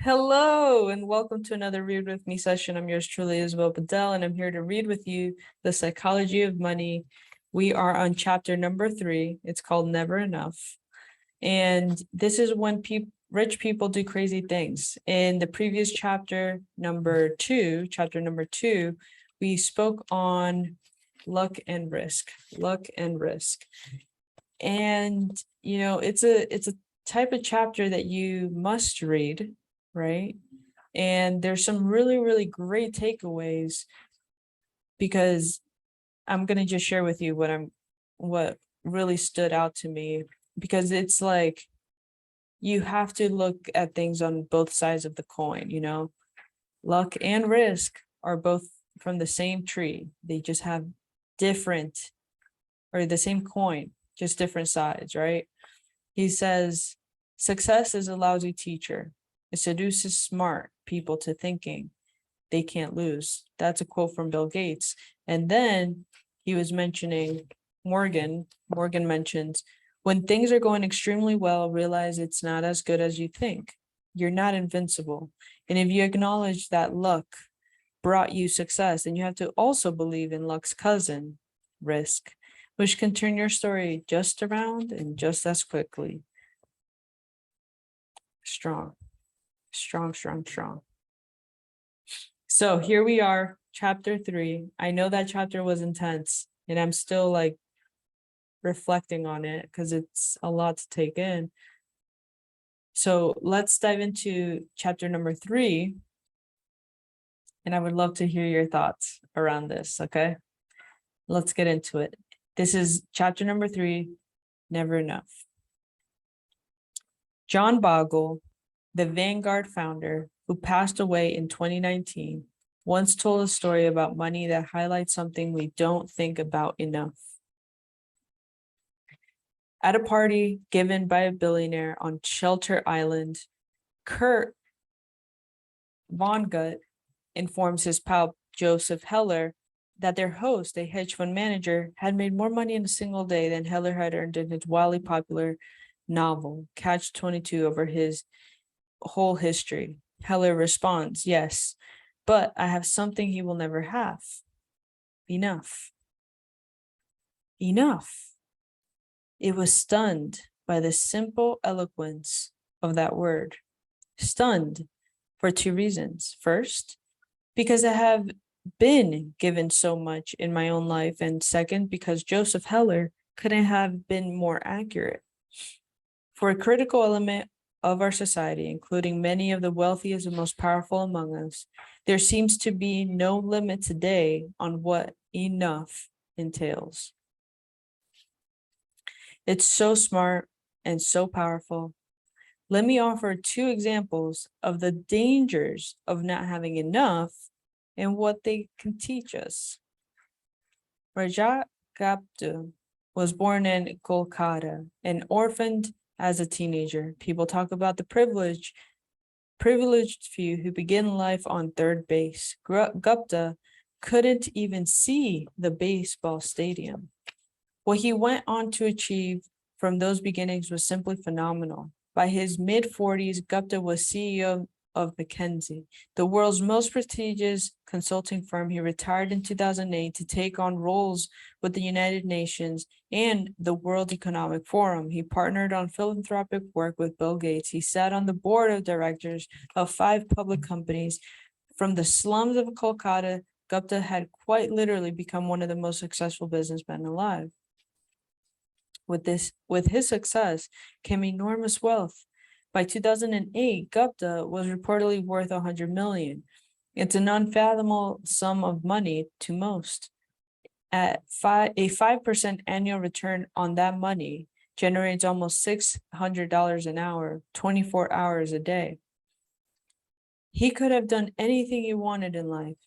Hello and welcome to another Read With Me session. I'm yours truly, Isabel Bedell, and I'm here to read with you The Psychology of Money. We are on chapter number 3. It's called Never Enough. And this is when rich people do crazy things. In the previous chapter number two, we spoke on luck and risk. And it's a type of chapter that you must read, right? And there's some really, really great takeaways because I'm going to just share with you what really stood out to me, because it's like you have to look at things on both sides of the coin. Luck and risk are both from the same tree. They just have different, or the same coin, just different sides, right? He says, success is a lousy teacher. It seduces smart people to thinking they can't lose. That's a quote from Bill Gates. And then he was mentioning Morgan. Morgan mentions, when things are going extremely well, realize it's not as good as you think. You're not invincible. And if you acknowledge that luck brought you success, then you have to also believe in luck's cousin, risk, which can turn your story just around and just as quickly. Strong. So here we are, chapter 3. I know that chapter was intense, and I'm still like reflecting on it because it's a lot to take in. So let's dive into chapter number 3. And I would love to hear your thoughts around this, okay? Let's get into it. This is chapter number 3, Never Enough. John Bogle, the Vanguard founder who passed away in 2019, once told a story about money that highlights something we don't think about enough. At a party given by a billionaire on Shelter Island, Kurt Vonnegut informs his pal Joseph Heller that their host, a hedge fund manager, had made more money in a single day than Heller had earned in his wildly popular novel, Catch-22, over his whole history. Heller responds, yes, but I have something he will never have. Enough. It was stunned by the simple eloquence of that word. Stunned for 2 reasons. First, because I have been given so much in my own life, and second, because Joseph Heller couldn't have been more accurate. For a critical element of our society, including many of the wealthiest and most powerful among us, there seems to be no limit today on what enough entails. It's so smart and so powerful. Let me offer 2 examples of the dangers of not having enough and what they can teach us. Raja Gupta was born in Kolkata and orphaned as a teenager. People talk about the privileged few who begin life on third base. Gupta couldn't even see the baseball stadium. What he went on to achieve from those beginnings was simply phenomenal. By his mid-40s, Gupta was CEO of McKinsey, the world's most prestigious consulting firm. He retired in 2008 to take on roles with the United Nations and the World Economic Forum. He partnered on philanthropic work with Bill Gates. He sat on the board of directors of 5 public companies. From the slums of Kolkata, Gupta had quite literally become one of the most successful businessmen alive. With his success came enormous wealth. By 2008, Gupta was reportedly worth $100 million. It's an unfathomable sum of money to most. At a 5% annual return on that money generates almost $600 an hour, 24 hours a day. He could have done anything he wanted in life.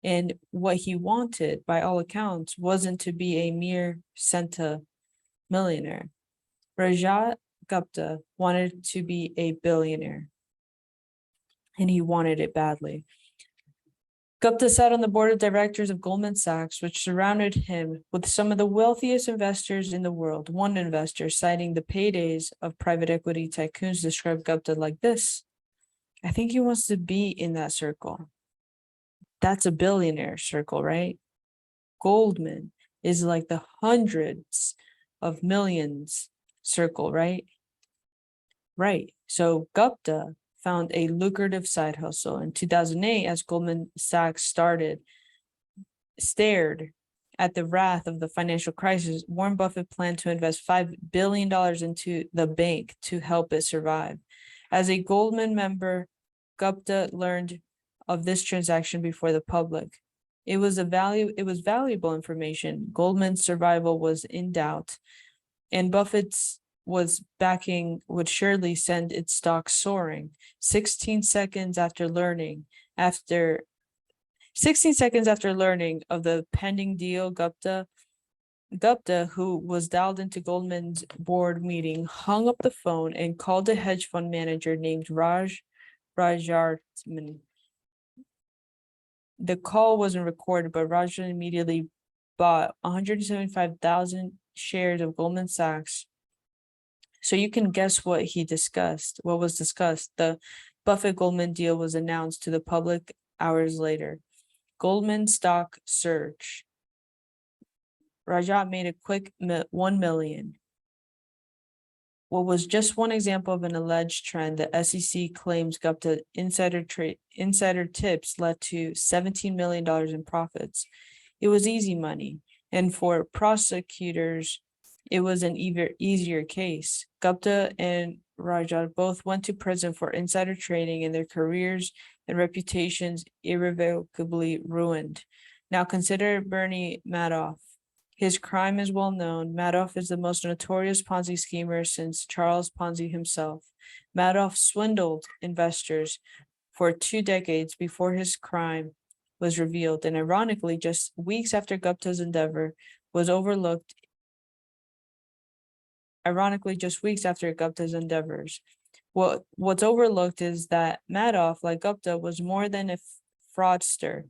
And what he wanted, by all accounts, wasn't to be a mere millionaire. Rajat Gupta wanted to be a billionaire, and he wanted it badly. Gupta sat on the board of directors of Goldman Sachs, which surrounded him with some of the wealthiest investors in the world. One investor, citing the paydays of private equity tycoons, described Gupta like this: I think he wants to be in that circle. That's a billionaire circle, right? Goldman is like the hundreds of millions circle, right? Right. So Gupta found a lucrative side hustle in 2008 as Goldman Sachs stared at the wrath of the financial crisis. Warren Buffett planned to invest $5 billion into the bank to help it survive. As a Goldman member, Gupta learned of this transaction before the public. It was valuable information. Goldman's survival was in doubt, and Buffett's backing would surely send its stock soaring. 16 seconds after learning of the pending deal, Gupta, who was dialed into Goldman's board meeting, hung up the phone and called a hedge fund manager named Rajartman. The call wasn't recorded, but Rajan immediately bought 175,000 shares of Goldman Sachs. So you can guess what was discussed. The Buffett-Goldman deal was announced to the public hours later. Goldman stock surge. Rajat made a quick $1 million. What was just one example of an alleged trend, the SEC claims Gupta insider tips led to $17 million in profits. It was easy money, and for prosecutors, it was an even easier case. Gupta and Rajat both went to prison for insider trading, and their careers and reputations irrevocably ruined. Now consider Bernie Madoff. His crime is well known. Madoff is the most notorious Ponzi schemer since Charles Ponzi himself. Madoff swindled investors for 2 decades before his crime was revealed, and ironically, just weeks after Gupta's endeavors, what's overlooked is that Madoff, like Gupta, was more than a fraudster.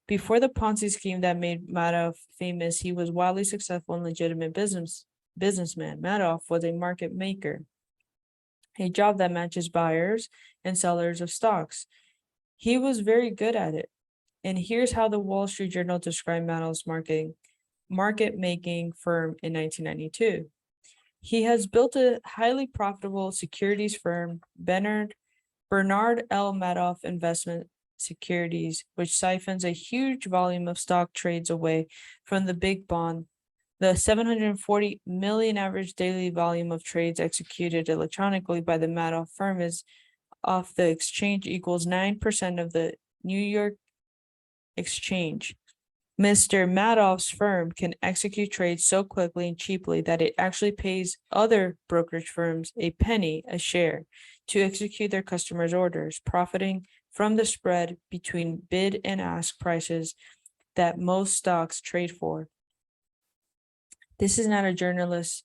Before the Ponzi scheme that made Madoff famous, he was wildly successful and legitimate businessman. Madoff was a market maker, a job that matches buyers and sellers of stocks. He was very good at it. And here's how the Wall Street Journal described Madoff's market-making firm in 1992. He has built a highly profitable securities firm, Bernard L. Madoff Investment Securities, which siphons a huge volume of stock trades away from the big bond. The 740 million average daily volume of trades executed electronically by the Madoff firm is off the exchange equals 9% of the New York exchange. Mr. Madoff's firm can execute trades so quickly and cheaply that it actually pays other brokerage firms a penny a share to execute their customers' orders, profiting from the spread between bid and ask prices that most stocks trade for. This is not a journalist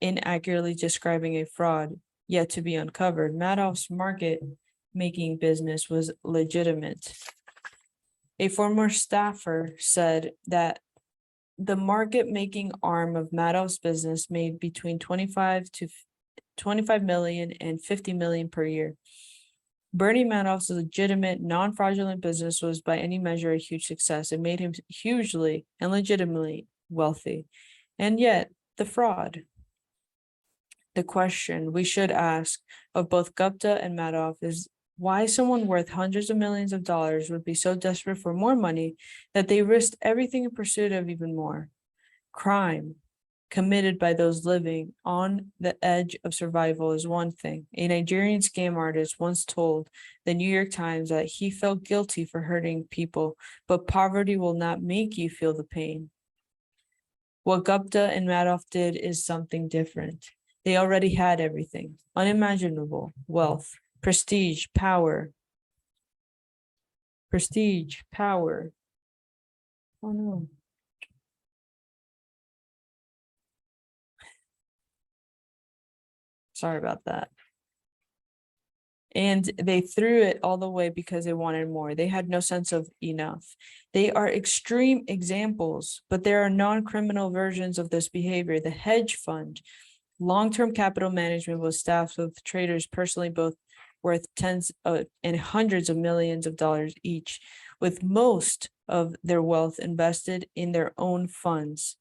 inaccurately describing a fraud yet to be uncovered. Madoff's market-making business was legitimate. A former staffer said that the market-making arm of Madoff's business made between 25 million and 50 million per year. Bernie Madoff's legitimate, non-fraudulent business was by any measure a huge success. It made him hugely and legitimately wealthy. And yet, the fraud. The question we should ask of both Gupta and Madoff is why someone worth hundreds of millions of dollars would be so desperate for more money that they risked everything in pursuit of even more. Crime committed by those living on the edge of survival is one thing. A Nigerian scam artist once told the New York Times that he felt guilty for hurting people, but poverty will not make you feel the pain. What Gupta and Madoff did is something different. They already had everything: unimaginable wealth, prestige, power. Oh no. Sorry about that. And they threw it all the way because they wanted more. They had no sense of enough. They are extreme examples, but there are non-criminal versions of this behavior. The hedge fund, long-term capital management, was staffed with traders personally both worth tens of and hundreds of millions of dollars each, with most of their wealth invested in their own funds.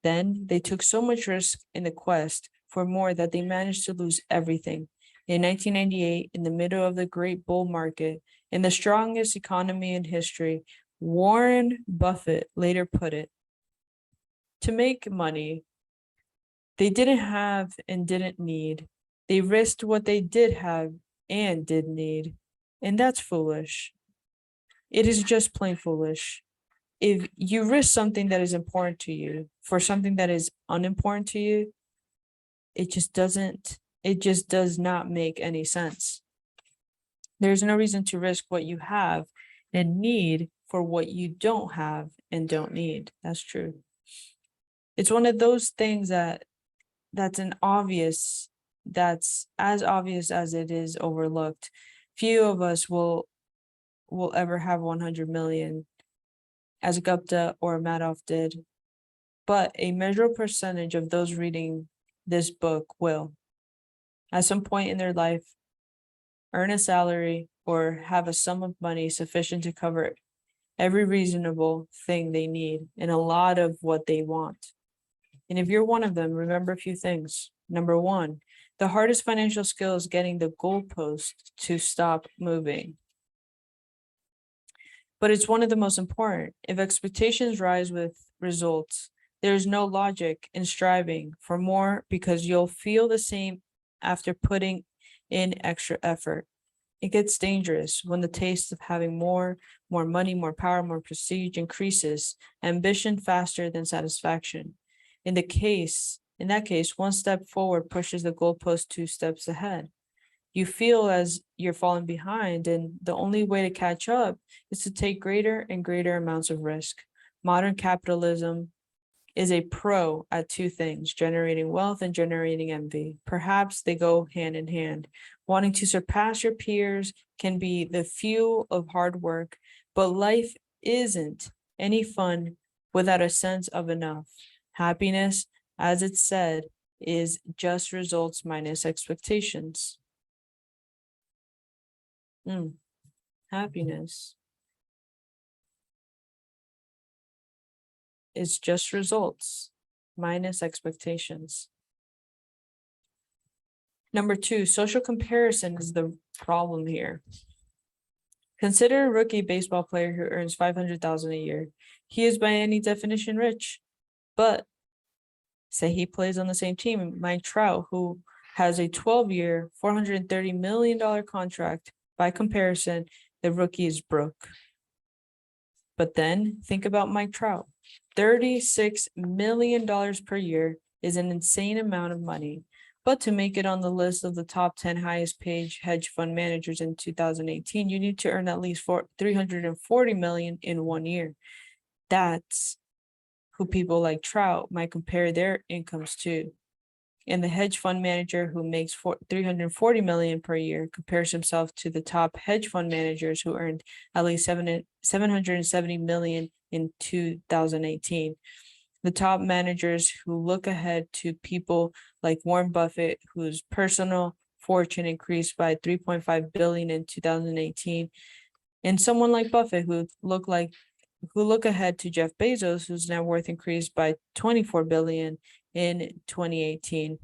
Then they took so much risk in the quest for more that they managed to lose everything. In 1998, in the middle of the great bull market, in the strongest economy in history, Warren Buffett later put it, to make money, they didn't have and didn't need. They risked what they did have and did need. And that's foolish. It is just plain foolish. If you risk something that is important to you for something that is unimportant to you, it just does not make any sense. There's no reason to risk what you have and need for what you don't have and don't need. That's true. It's one of those things that's as obvious as it is overlooked. Few of us will ever have 100 million, as Gupta or Madoff did, but a measurable percentage of those reading this book will, at some point in their life, earn a salary or have a sum of money sufficient to cover every reasonable thing they need and a lot of what they want. And if you're one of them, remember a few things. Number one, the hardest financial skill is getting the goalpost to stop moving. But it's one of the most important. If expectations rise with results, there's no logic in striving for more because you'll feel the same after putting in extra effort. It gets dangerous when the taste of having more money, more power, more prestige increases, ambition faster than satisfaction. In that case, one step forward pushes the goalpost 2 steps ahead. You feel as you're falling behind, and the only way to catch up is to take greater and greater amounts of risk. Modern capitalism is a pro at two things, generating wealth and generating envy. Perhaps they go hand in hand. Wanting to surpass your peers can be the fuel of hard work, but life isn't any fun without a sense of enough. Happiness, as it's said, is just results minus expectations. Happiness is just results minus expectations. Number 2, social comparison is the problem here. Consider a rookie baseball player who earns $500,000 a year. He is by any definition rich, but say he plays on the same team, Mike Trout, who has a 12-year, $430 million contract. By comparison, the rookie is broke. But then think about Mike Trout. $36 million per year is an insane amount of money. But to make it on the list of the top 10 highest paid hedge fund managers in 2018, you need to earn at least $340 million in 1 year. That's who people like Trout might compare their incomes to. And the hedge fund manager who makes $340 million per year compares himself to the top hedge fund managers who earned at least $770 million in 2018. The top managers who look ahead to people like Warren Buffett, whose personal fortune increased by $3.5 billion in 2018, and someone like Buffett who look ahead to Jeff Bezos, whose net worth increased by $24 billion in 2018.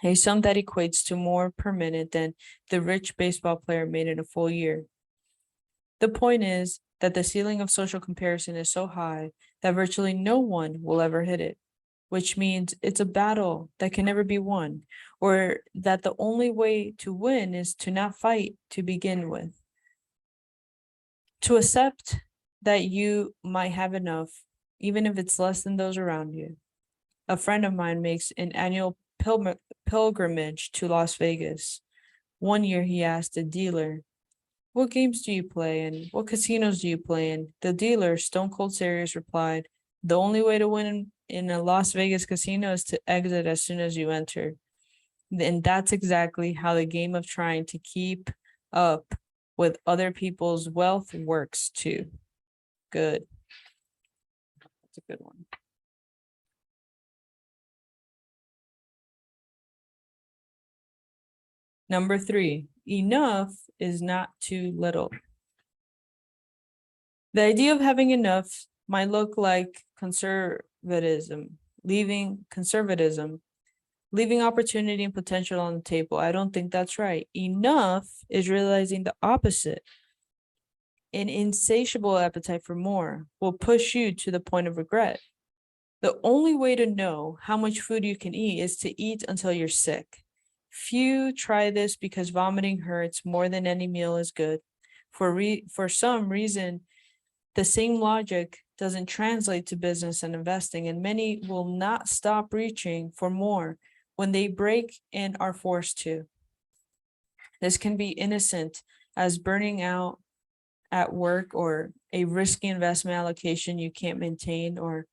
A sum that equates to more per minute than the rich baseball player made in a full year. The point is that the ceiling of social comparison is so high that virtually no one will ever hit it, which means it's a battle that can never be won, or that the only way to win is to not fight to begin with. To accept that you might have enough, even if it's less than those around you. A friend of mine makes an annual pilgrimage to Las Vegas. One year he asked a dealer, "What games do you play and what casinos do you play in?" The dealer, stone cold serious, replied, "The only way to win in a Las Vegas casino is to exit as soon as you enter." And that's exactly how the game of trying to keep up with other people's wealth works too. Good. That's a good one. Number 3, enough is not too little. The idea of having enough might look like conservatism, leaving opportunity and potential on the table. I don't think that's right. Enough is realizing the opposite. An insatiable appetite for more will push you to the point of regret. The only way to know how much food you can eat is to eat until you're sick. Few try this because vomiting hurts more than any meal is good. For some reason, the same logic doesn't translate to business and investing, and many will not stop reaching for more when they break and are forced to. This can be innocent as burning out at work or a risky investment allocation you can't maintain, or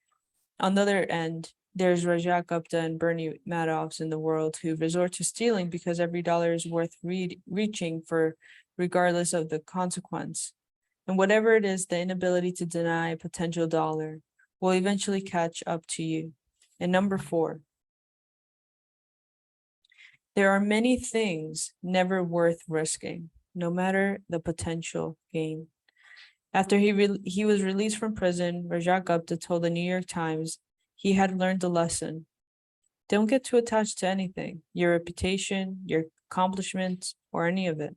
on the other end, there's Rajat Gupta and Bernie Madoffs in the world who resort to stealing because every dollar is worth reaching for regardless of the consequence. And whatever it is, the inability to deny a potential dollar will eventually catch up to you. And number 4, there are many things never worth risking, no matter the potential gain. After he was released from prison, Rajat Gupta told the New York Times he had learned a lesson. Don't get too attached to anything, your reputation, your accomplishments, or any of it.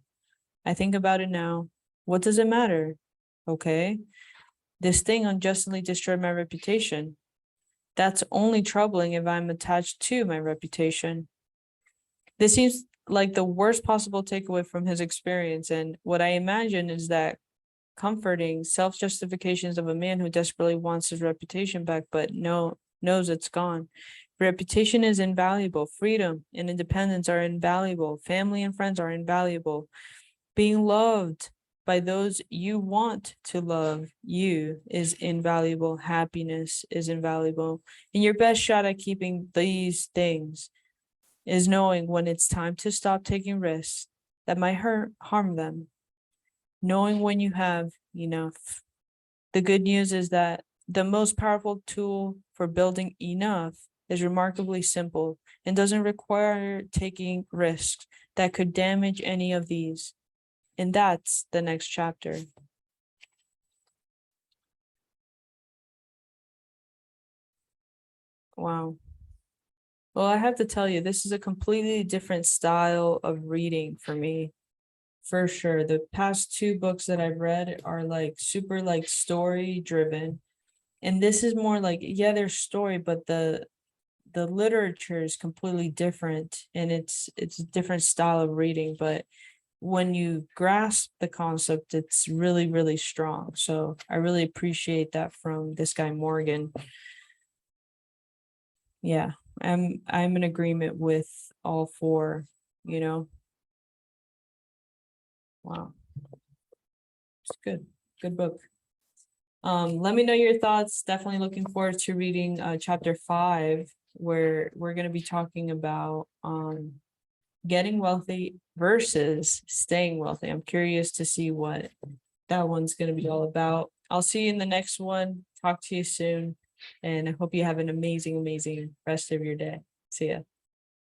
I think about it now. What does it matter? Okay. This thing unjustly destroyed my reputation. That's only troubling if I'm attached to my reputation. This seems like the worst possible takeaway from his experience, and what I imagine is that comforting self-justifications of a man who desperately wants his reputation back, but knows it's gone. Reputation is invaluable. Freedom and independence are invaluable. Family and friends are invaluable. Being loved by those you want to love you is invaluable. Happiness is invaluable. And your best shot at keeping these things is knowing when it's time to stop taking risks that might harm them. Knowing when you have enough. The good news is that the most powerful tool for building enough is remarkably simple and doesn't require taking risks that could damage any of these. And that's the next chapter. Wow. Well, I have to tell you, this is a completely different style of reading for me. For sure. The past 2 books that I've read are like super like story driven. And this is more like, yeah, there's story, but the literature is completely different, and it's a different style of reading, but when you grasp the concept, it's really, really strong. So I really appreciate that from this guy, Morgan. Yeah, I'm in agreement with all 4, you know. Wow. It's good. Good book. Let me know your thoughts. Definitely looking forward to reading chapter 5, where we're going to be talking about getting wealthy versus staying wealthy. I'm curious to see what that one's going to be all about. I'll see you in the next one. Talk to you soon. And I hope you have an amazing, amazing rest of your day. See ya.